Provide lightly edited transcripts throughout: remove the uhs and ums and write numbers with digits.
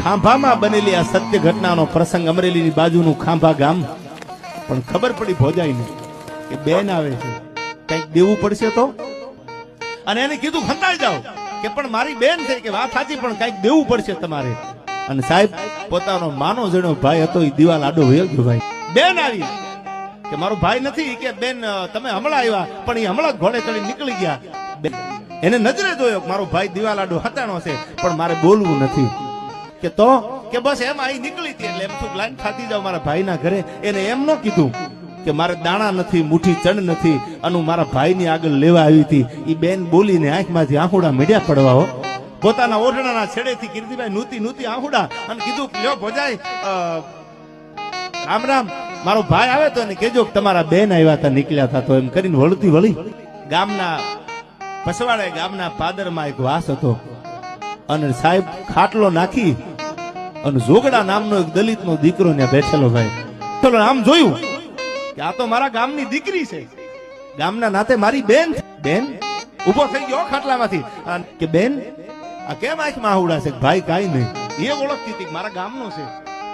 ખાંભામાં બનેલી આ સત્ય ઘટનાનો પ્રસંગ, અમરેલીની બાજુનું ખાંભા ગામ. પણ ખબર પડી ભોજાઈને કે બેન આવે છે, કઈક દેવું પડશે તો. અને એને કીધું ખંતાઈ જાઓ કે પણ મારી બેન છે કે વાત સાચી, પણ કઈક દેવું પડશે તમારે. અને સાહેબ પોતાનો માનો જણો ભાઈ હતો, એ દિવાલ આડો વયો ગયો. ભાઈ બેન આવી કે મારો ભાઈ નથી, કે બેન તમે હમણાં આવ્યા, પણ એ હમણાં ઘોડે ચડી નીકળી ગયા. એને નજરે જોયો મારો ભાઈ દિવાલ આડો હતાણો છે, પણ મારે બોલવું નથી. કે તો કે બસ એમ અહીં નીકળી હતી, એટલે એમ શું લાઈન ખાતી જાવ મારા ભાઈના ઘરે. એને એમ ન કીધું કે મારે દાણા નથી, મુઠ્ઠી ચણ નથી, અને મારા ભાઈની આગળ લેવા આવી હતી. એ બેન બોલીને આંખમાંથી આંખુડા મીડિયા પડવા હો. પોતાના ઓઢણાના છેડેથી કીર્તિભાઈ નૂતી નૂતી આંખુડા અને કીધું લ્યો ભોજાઈ રામ રામ, મારો ભાઈ આવે તો એને કેજો કે તમારા બેન આવ્યા હતા, નીકળ્યા હતા. તો એમ કરીને વળતી વળી ગામના પસવાડે ગામના પાદરમાં એક વાસ હતો. અને સાહેબ ખાટલો નાખી અને જોગડા નામનો એક દલિતનો દીકરો ત્યાં બેઠેલો. ભાઈ ચલો આમ જોયું કે આ તો મારા ગામની દીકરી છે, ગામના નાતે મારી બેન. બેન ઉભો થઈ ગયો ખાટલામાંથી કે બેન આ કેમ આંખમાં આહુડા છે? ભાઈ કાઈ નહીં. એ ઓળખતી હતી મારા ગામનો છે,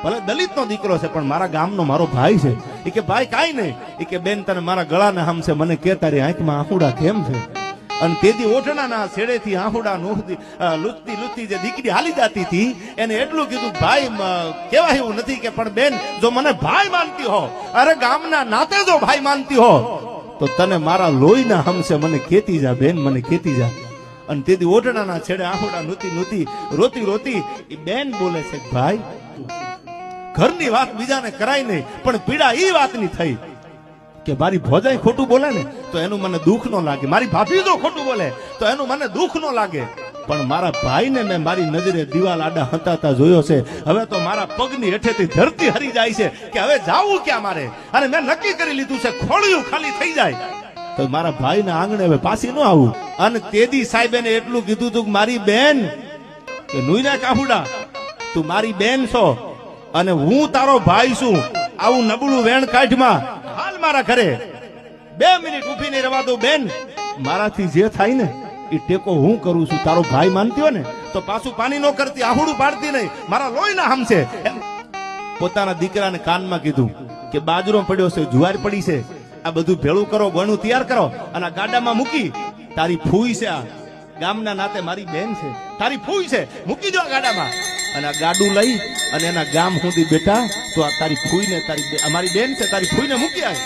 ભલે દલિતનો દીકરો છે પણ મારા ગામનો મારો ભાઈ છે. એ કે ભાઈ કાઈ નહીં. એ કે બેન તને મારા ગળાના હમ છે, મને કે તારી આંખમાં આહુડા કેમ છે? અને તેથી ઓઢણાના છેડેથી આહુડા નોખતી લૂંટતી લૂંટતી જે દીકરી હાલી જતી હતી, એને એટલું કીધું ભાઈ કેવાય એવું નથી કે પણ બેન જો મને ભાઈ માનતી હો, અરે ગામના નાતે જો ભાઈ માનતી હો, તો તને મારા લોહીના હમશે, મને કેતી જા બેન, મને કેતી જા. અને તેથી ઓઢણાના છેડે આહુડા નૂતી નૂતી રોતી રોતી એ બેન બોલે છે ભાઈ ઘરની વાત બીજાને કરાય નહીં, પણ પીડા એ વાતની થઈ કે મારી ભોજાઈ ખોટું બોલે ને તો એનું મને દુઃખ ન લાગે, મારી ભાભી જો ખોટું બોલે તો એનું મને દુઃખ ન લાગે, પણ મારા ભાઈને મેં મારી નજરે દિવાલ આડા હંતાતા જોયો છે. હવે તો મારા પગની હેઠેથી ધરતી હરી જાય છે કે હવે જાવું ક્યાં મારે. અને મેં નક્કી કરી લીધું છે ખોળિયું ખાલી થઈ જાય તો મારા ભાઈના આંગણે હવે પાછી ન આવું. અને તેદી સાહેબે એટલું કીધું તું મારી બેન કે નુઈના કાહુડા તું મારી બેન છો અને હું તારો ભાઈ છું. આવું નબળું વેણ કાઢમાં હાલ મારા ઘરે 2 મિનિટ ઉભી નહીં રવા દો બેન. મારાથી જે થાય ને એ ટેકો હું કરું છું. તારો ભાઈ માનતી હોય ને તો પાછું પાણી ન કરતી, આહુડું પાડતી નહીં, મારા લોહીના હમ છે. પોતાના દીકરાને કાનમાં કીધું કે બાજરો પડ્યો છે, જુવાર પડી છે, આ બધું ભેળું કરો, ગણું તૈયાર કરો અને આ ગાડામાં મૂકી. તારી ફૂઈ છે, આ ગામના નાતે મારી બેન છે, તારી ફૂઈ છે, મૂકી દો ગાડામાં. અને આ ગાડું લઈ અને એના ગામ સુધી બેઠા તો આ તારી ફૂઈને, તારી અમારી બેન છે, તારી ફૂઈને મૂકી આવે.